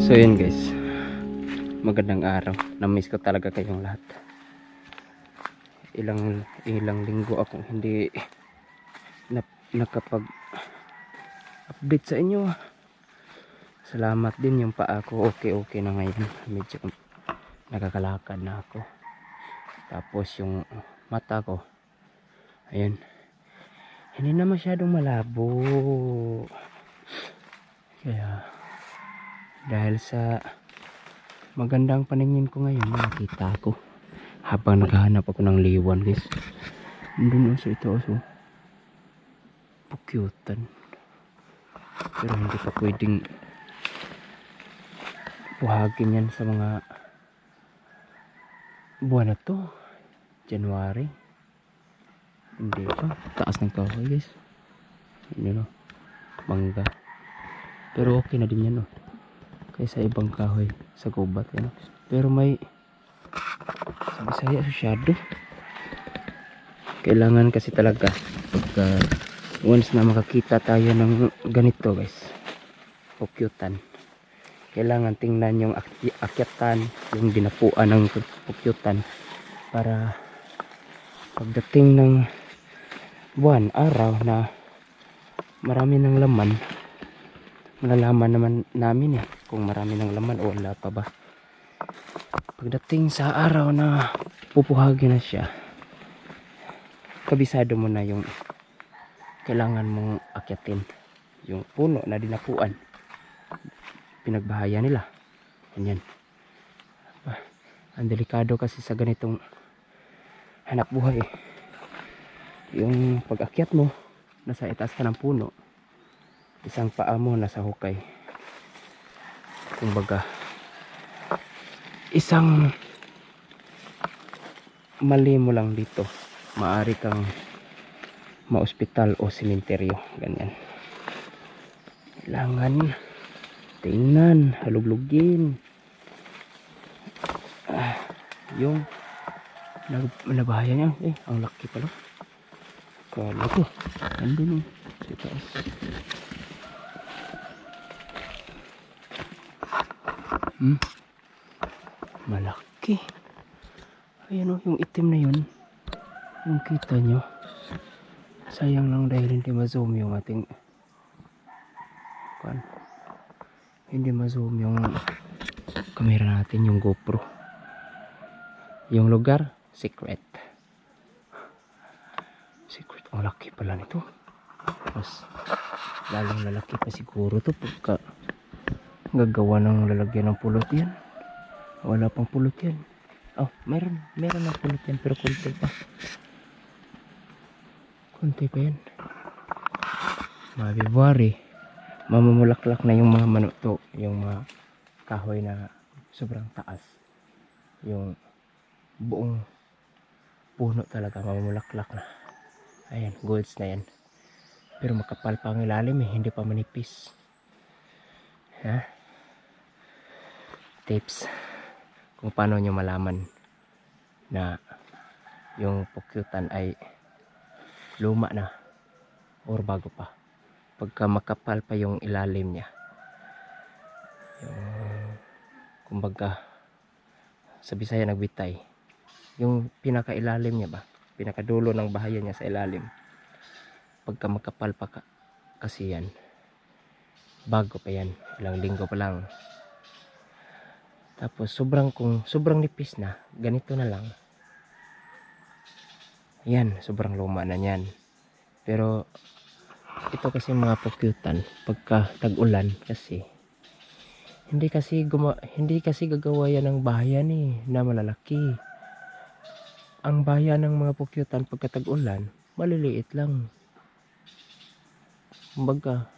So yun guys, magandang araw. Na-miss ko talaga kayong lahat. Ilang linggo akong hindi nakapag-update sa inyo. Salamat din, yung paa ko okay na ngayon. Medyo nakakalakad na ako. Tapos yung mata ko, ayun, hindi na masyadong malabo. Kaya dahil sa magandang paningin ko ngayon, nakita ko habang naghahanap ako ng liwan guys. Doon sa ito so pukyutan, pero hindi pa pwedeng buhagin yan sa mga buwan na to. January, hindi pa. Taas ng kahoy guys, yun no, mangga, pero okay na din yan no, kaysa ibang kahoy sa gubat no? Pero may sa Bisaya masyado. Kailangan kasi talaga pagka once na makakita tayo ng ganito guys, pukyutan, kailangan tingnan yung akyatan, yung dinapuan ng pukyutan, para pagdating ng buwan, araw na marami ng laman, malalaman naman namin kung marami ng laman o wala pa ba. Pagdating sa araw na pupuhagin na siya, kabisado mo na yung kailangan mong akyatin, yung puno na dinapuan, pinagbahaya nila. Ganyan. Ang delikado kasi sa ganitong hanap buhay yung pag-akyat mo, nasa itaas ka ng puno, isang paa mo nasa hukay. Kumbaga, isang mali mo lang dito, maaari kang ma-ospital o sementeryo. Ganyan. Kailangan tingnan, haluglugin yung nabahaya niya. Ang laki pala. Kala ko andun sa taas. Malaki. Ayan yung itim na yun, yung kita nyo. Sayang lang dahil hindi ma-zoom yung ating hindi ma-zoom yung camera natin, yung GoPro. Yung lugar secret. Ang laki pala nito. Mas lalong lalaki pa siguro to pagka gagawa ng lalagyan ng pulot yan. Wala pang pulot yan. Oh, meron ng pulot yan, pero konti pa yan. February, mamumulaklak na yung mga manuto, yung mga kahoy na sobrang taas, yung buong puno talaga mamumulaklak na. Ayan, goods na yan, pero makapal pa ang ilalim hindi pa manipis. Tips kung paano nyo malaman na yung pukyutan ay luma na or bago pa. Pagka makapal pa yung ilalim niya, kumbaga sa Bisaya nagbitay, yung pinakailalim niya ba, pinakadulo ng bahaya niya sa ilalim, pagka makapal pa kasi yan, bago pa yan, ilang linggo pa lang. Tapos kung sobrang nipis na, ganito na lang, yan, sobrang luma na yan. Pero ito kasi mga pukyutan, pagka tag-ulan kasi, hindi kasi gagawa yan ng bahayan na malalaki. Ang bahayan ng mga pukyutan pagka tag-ulan, maliliit lang. Kumbaga,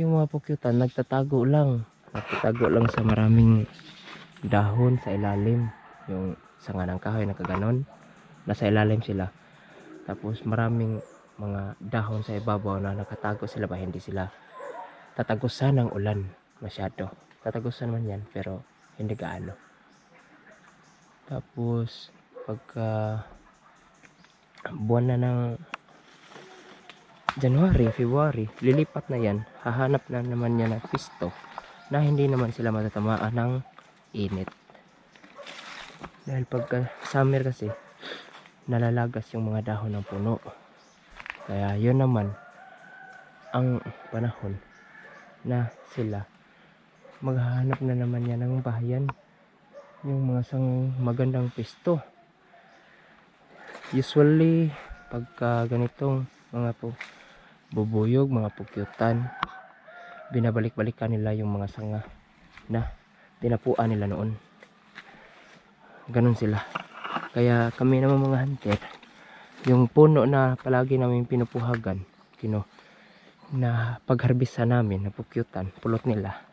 yung mga pukyutan nagtatago lang sa maraming dahon sa ilalim. Yung sanga ng kahoy na kaganon, nasa ilalim sila. Tapos maraming mga dahon sa ibabaw na nakatago sila ba, hindi sila tatagusan ng ulan masyado. Tatagusan man yan, pero hindi gaano. Tapos pagka buwan na ng January, February, lilipat na yan, hahanap na naman yan ng pisto na hindi naman sila matatamaan ng init. Dahil pagka summer kasi nalalagas yung mga dahon ng puno. Kaya yun naman ang panahon na sila maghahanap na naman yan ng bahayan, yung mga magandang pisto. Usually pagka ganitong mga bubuyog, mga pukyutan, binabalik-balikan nila yung mga sanga na tinapuan nila noon. Ganun sila. Kaya kami naman mga hunter, yung puno na palagi namin pinupuhagan, na pagharbisa namin, na pukyutan, pulot nila.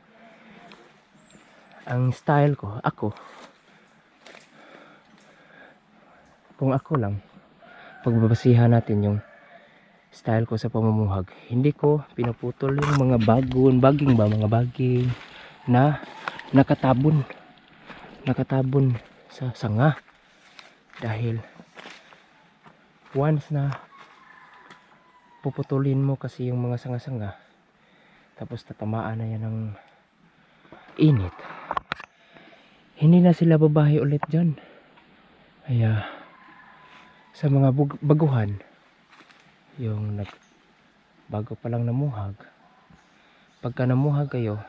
Ang style ko, kung ako lang, pagbabasihan natin yung style ko sa pamumuhag, hindi ko pinuputol yung mga baging na nakatabon sa sanga. Dahil once na puputulin mo kasi yung mga sanga-sanga, tapos tatamaan na yan ng init, hindi na sila babahay ulit dyan. Kaya sa mga baguhan, yung bago pa lang namuhag, pagka namuhag kayo,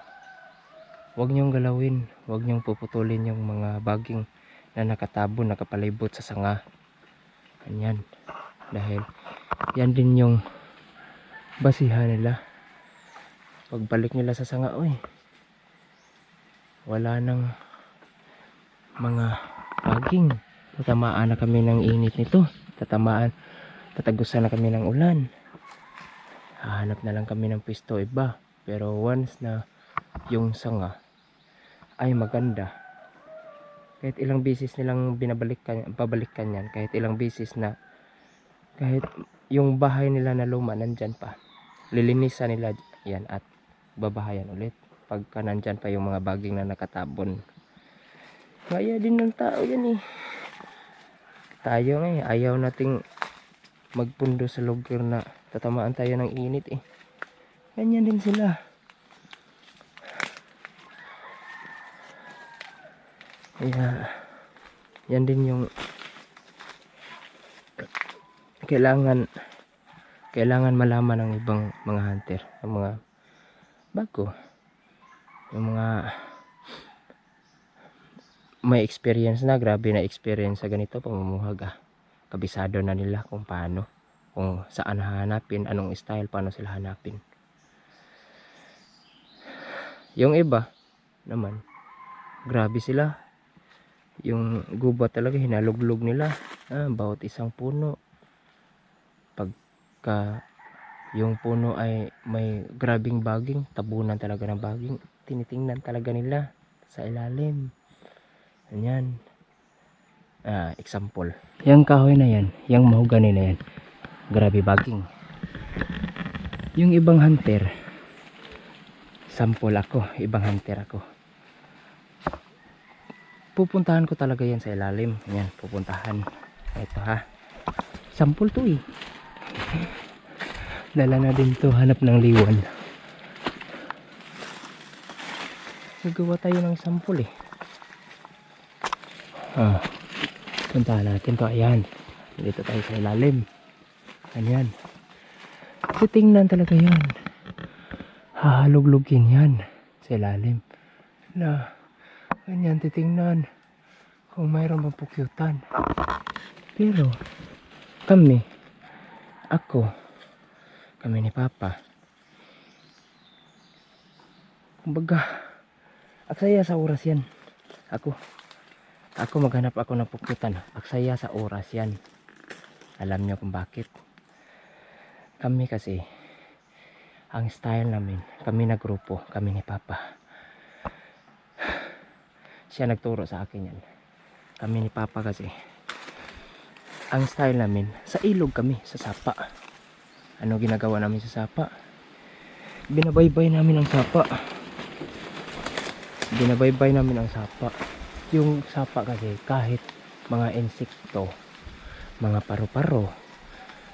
huwag nyong galawin, huwag nyong puputulin yung mga baging na nakatabon, nakapalibot sa sanga. Ganyan. Dahil yan din yung basihan nila. Pagbalik nila sa sanga, wala nang mga baging. Tatamaan na kami ng init nito. Tatagusan na kami ng ulan. Hahanap na lang kami ng pisto iba. Pero once na yung sanga ay maganda, kahit ilang beses nilang pabalikan yan, kahit ilang beses na, kahit yung bahay nila na luma nandyan pa, lilinisan nila yan at babahayan ulit pagka nandyan pa yung mga baging na nakatabon. Kaya din ng tao yan tayo ayaw nating magpundo sa lugar na tatamaan tayo ng init ganyan din sila. Kaya yan din yung kailangan malaman ng ibang mga hunter, ng mga bago, yung mga may experience na, grabe na experience sa ganito pamumuhag. Kabisado na nila kung paano, kung saan hanapin, anong style, paano sila hanapin. Yung iba naman, grabe sila, yung gubat talaga hinaluglog nila, bawat isang puno. Pagka yung puno ay may grabing baging, tabunan talaga ng baging, tinitingnan talaga nila sa ilalim. Ganyan. Example, yung kahoy na yan, yung mahogany na yan, grabe baging. Yung ibang hunter, sample ako, ibang hunter ako, pupuntahan ko talaga yan sa ilalim. Yan, pupuntahan. Ito sample to dala na din to, hanap ng liwan. Nagawa tayo ng sample puntahan natin to. Ayan, dito tayo sa ilalim. Ayan, titingnan talaga yan, hahaluglugin yan sa ilalim na ganyan, titingnan kung mayroon bang pukyutan. Pero kami ni Papa, kumbaga aksaya sa oras yan. Ako maghanap ako ng pukyutan, aksaya sa oras yan. Alam nyo kung bakit? Kami kasi, ang style namin, kami na grupo, kami ni Papa, siya nagturo sa akin yan. Kami ni Papa kasi, ang style namin, sa ilog kami, sa sapa. Ano ginagawa namin sa sapa? Binabaybay namin ang sapa. Yung sapa kasi, kahit mga insekto, mga paru-paro,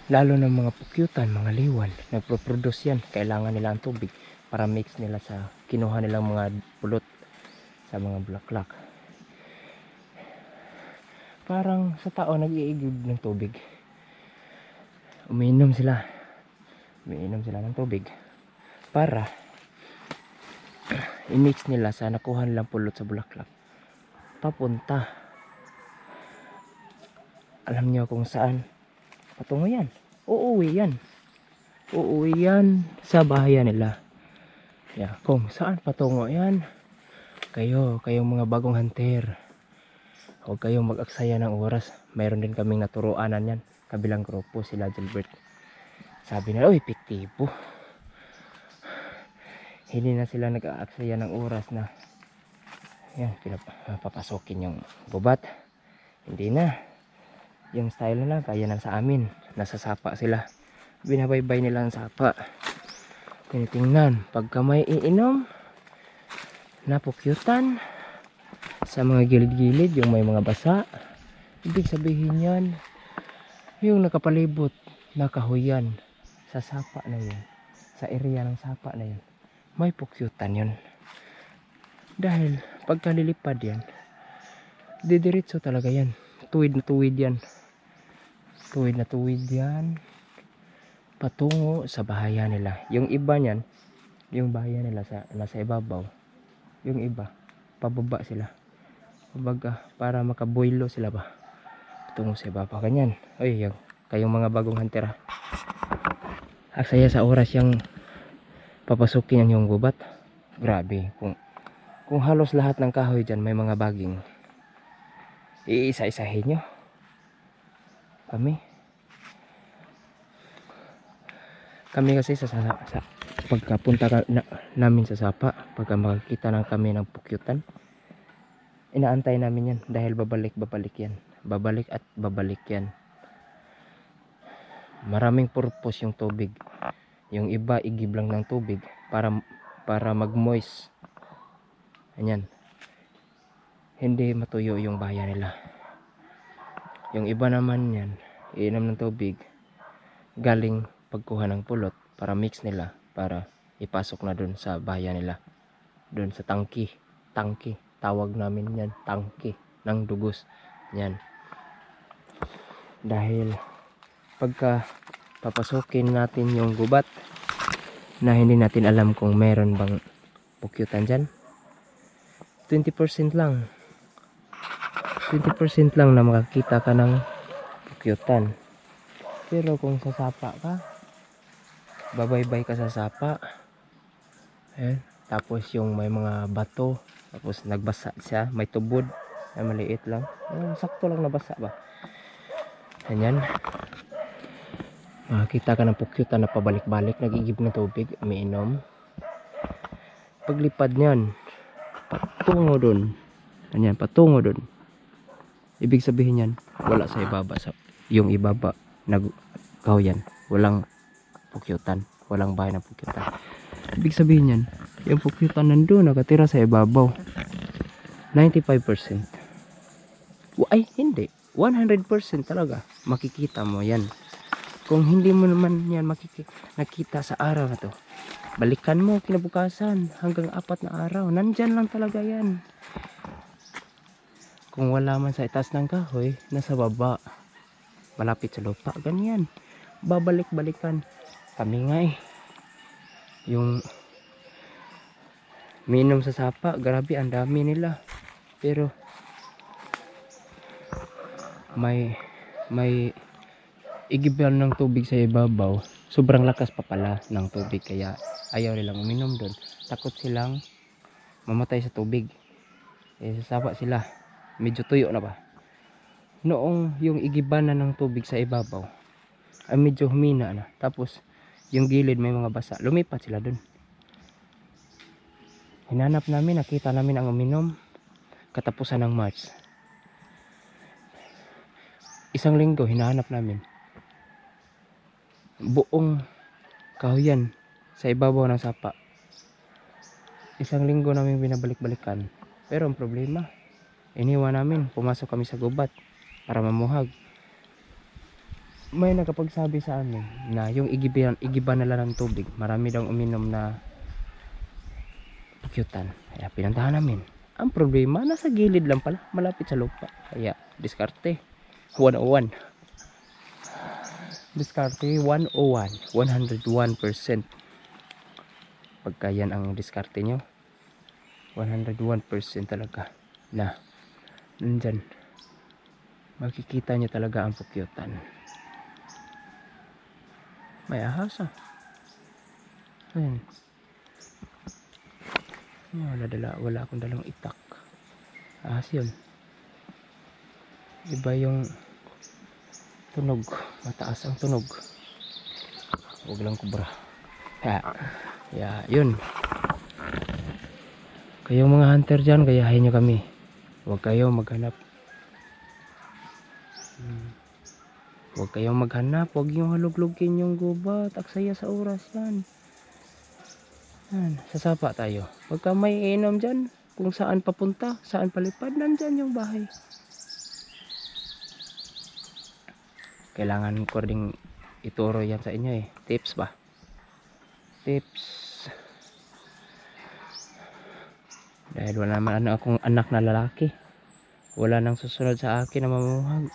lalo ng mga pukyutan, mga liwan, nagpo-produce yan. Kailangan nila ang tubig. para mix nila sa kinuha nilang mga pulot sa mga bulaklak. Parang sa tao nag-iigib ng tubig. Umiinom sila ng tubig para i-mix nila sa nakuha nilang pulot sa bulaklak papunta, alam niyo kung saan patungo yan. Uuwi yan sa bahayan nila. Kung saan patungo yan, kayong mga bagong hunter, huwag kayong mag-aksaya ng oras. Mayroon din kaming naturuanan yan, kabilang grupo, sila Gilbert. Sabi nila, uy, epektibo. Hindi na sila nag-aaksaya ng oras na yan, papasokin yung gubat. Hindi na. Yung style nila, kaya na sa amin. Nasa sapa sila. Binabaybay nila ang sapa. Tinitingnan. Pagka may iinom, napukyutan sa mga gilid-gilid, yung may mga basa. Ibig sabihin yan, yung nakapalibot, nakahuyan sa sapa na yun. Sa area ng sapa na yun. May pukyutan yun. Dahil pagkalilipad yan, didiretso talaga yan. Tuwid na tuwid yan. Tuwid na tuwid yan. Patungo sa bahayan nila. Yung iba niyan, yung bahayan nila nasa ibabaw. Yung iba, pababa sila. Kumbaga, para makaboylo sila ba. Patungo sa ibabaw. Ganyan. Oy, kayong mga bagong hunter ha. Aksaya sa oras yung papasukin yung gubat. Grabe. Kung halos lahat ng kahoy dyan may mga baging, iisa-isahin nyo. Kami kasi sa pagkapunta namin sa sapa, pagka makakita ng kami ng pukyutan, inaantay namin yan dahil babalik yan. Babalik at babalik yan. Maraming purpose yung tubig. Yung iba igib lang ng tubig para mag-moist. Ayan. Hindi matuyo yung bayan nila. Yung iba naman yan, iinom ng tubig galing pagkuha ng pulot para mix nila, para ipasok na dun sa bayan nila. Dun sa tangki. Tawag namin yan, tangki ng dugos. Yan. Dahil pagka papasukin natin yung gubat na hindi natin alam kung meron bang pukyutan dyan, 20% lang na makakita ka ng pukyutan. Pero kung sa sapa ka, babaybay ka sa sapa, tapos yung may mga bato, tapos nagbasa siya, may tubod na maliit lang, sakto lang nabasa ba, ganyan, makakita ka ng pukyutan na pabalik-balik, nagigib ng tubig, umiinom. Paglipad niyan, patungo dun. Ganyan, patungo dun. Ibig sabihin yan, wala sa ibaba. Yung ibaba, nagkahoyan. Walang pukyutan. Walang bahay ng pukyutan. Ibig sabihin yan, yung pukyutan nandun, nakatira sa ibabaw. 95%. Ay, hindi. 100% talaga. Makikita mo yan. Kung hindi mo naman yan nakita sa araw na to, balikan mo kinabukasan hanggang 4 na araw, nandyan lang talaga yan. Kung wala man sa itaas ng kahoy, nasa baba, malapit sa lupa, ganyan, babalik-balikan. Kami nga yung minom sa sapa, grabe ang dami nila, pero may igiban ng tubig sa ibabaw, sobrang lakas pa pala ng tubig, kaya ayaw nilang uminom doon. Takot silang mamatay sa tubig. Sasapa sila, medyo tuyo na ba. Noong yung igiban na ng tubig sa ibabaw ay medyo humina na, tapos yung gilid may mga basa, lumipat sila doon. Hinanap namin, nakita namin ang uminom katapusan ng March. 1 linggo hinahanap namin. Buong kahoyan sa ibabaw ng sapa. 1 linggo namin binabalik-balikan. Pero ang problema, iniwan namin, pumasok kami sa gubat para mamuhag. May nakapagsabi sa amin na yung igiban nila ng tubig, marami daw uminom na pukyutan. Kaya pinuntahan namin. Ang problema, nasa gilid lang pala, malapit sa lupa. Kaya diskarte 101. Diskarte 101, 101%. Pagka yan ang diskarte nyo, 101% talaga na nandyan makikita nyo talaga ang pukyutan. May ahas ah. Ayan. Wala akong dalang itak. Ahas yun. Iba yung tunog, mataas ang tunog. Huwag lang kubra. Yun. Kayong mga hunter dyan, gayahin nyo kami. Huwag kayong maghanap. Huwag kayong maghanap. Huwag yung haluglugin yung gubat. Aksaya sa oras yan. Yan. Sasapa tayo. Pagka may inom dyan, kung saan papunta, saan palipad, nandyan yung bahay. Kailangan ko rin ituro yan sa inyo eh. Tips ba? Tips. Dahil wala naman akong anak na lalaki. Wala nang susunod sa akin na mamuhag.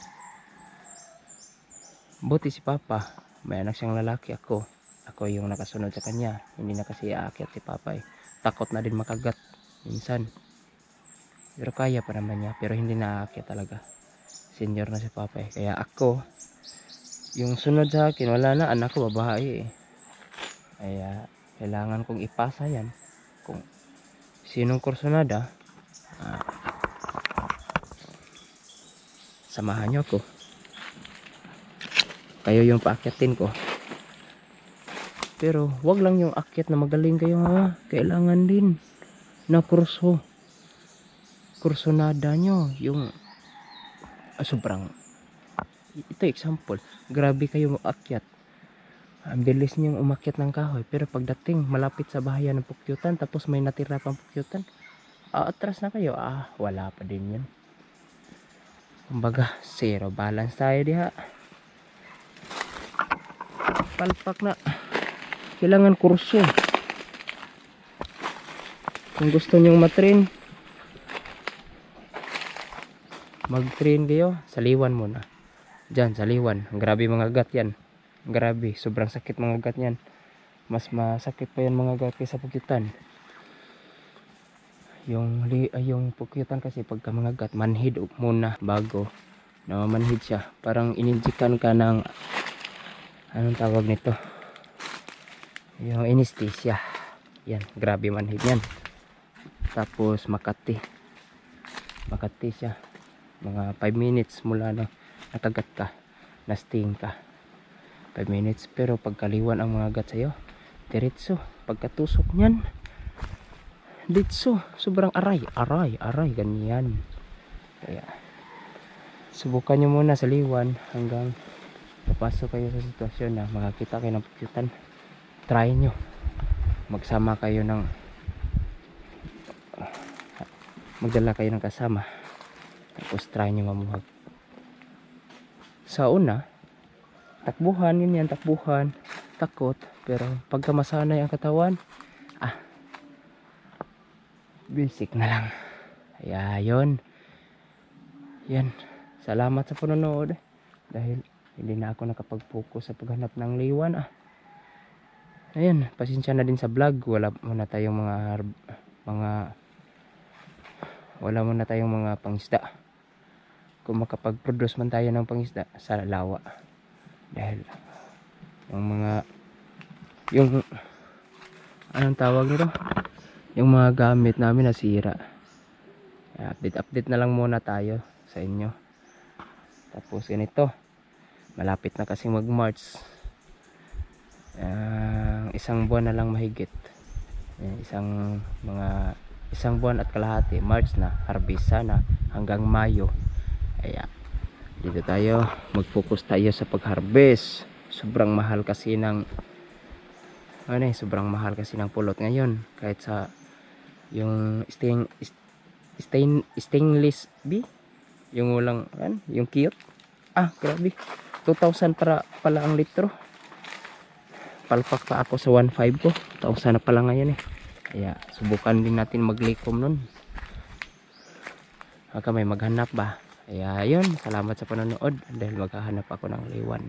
Buti si Papa. May anak siyang lalaki ako. Ako yung nakasunod sa kanya. Hindi na kasi aakyat si Papa eh. Takot na din makagat. Minsan. Pero kaya pa naman niya. Pero hindi na aakyat talaga. Senior na si Papa eh. Kaya ako, yung sunod sa akin, wala na. Anak ko babae eh. Kaya kailangan kong ipasa yan. Kung sinong kursunada, samahan nyo ako. Kayo yung paakyatin ko. Pero wag lang yung akyat na magaling kayo ha. Kailangan din na kursunada nyo. Yung sobrang, ito example, grabe kayo akyat. Ang bilis niyong umakyat ng kahoy. Pero pagdating malapit sa bahayan ng pukyutan, tapos may natira pang pukyutan, atras na kayo. Wala pa din yan. Kumbaga, zero balance tayo diha. Palpak na. Kailangan kurso. Kung gusto nyong matrain, mag-train kayo, saliwan muna. Diyan, saliwan. Grabe mga gat yan. Grabe, sobrang sakit mga gat yan. Mas masakit pa yan mga gat kaysa pukyutan. Yung pukyutan kasi pagka mga gat, manhid muna bago na manhid siya. Parang ininjikan ka ng, anong tawag nito? Yung anesthesia. Yan, grabe manhid yan. Tapos makati siya. Mga 5 minutes mula na nakagat ka, na-sting ka. 5 minutes. Pero pagkaliwan ang mga gat sa'yo, diretso. Pagkatusok nyan, ditso. Sobrang aray, ganyan. Kaya subukan nyo muna sa liwan hanggang papasok kayo sa sitwasyon na makakita kayo ng pukyutan. Try nyo. Magsama kayo ng magdala kayo ng kasama. Tapos try nyo mamuhag. Sa una, takbuhan, yun yan, takbuhan, takot. Pero pagka masanay ang katawan, basic na lang. Kaya yun. Yan. Salamat sa panonood. Dahil hindi na ako nakapag-focus sa paghanap ng liwan. Ayan, pasensya na din sa vlog. Wala muna tayong mga pangisda. Kung makapag-produce man tayo ng pangisda sa lawa. Dahil yung anong tawag nito? Yung mga gamit namin nasira. Update na lang muna tayo sa inyo. Tapos ganito, malapit na kasi mag-March. Isang buwan na lang mahigit. Isang buwan at kalahati. March na, harvest na hanggang Mayo. Kaya dito tayo, mag-focus tayo sa pag-harvest. Sobrang mahal kasi ng pulot ngayon. Kahit sa yung stainless yung walang yung cute, grabe, 2,000 pala ang litro. Palpak pa ako sa 1,500 ko, 1,000 na pala ngayon eh. Kaya subukan din natin maglikom nun. Baka may maghanap ba. Kaya yun, salamat sa panonood dahil maghahanap ako ng liwan.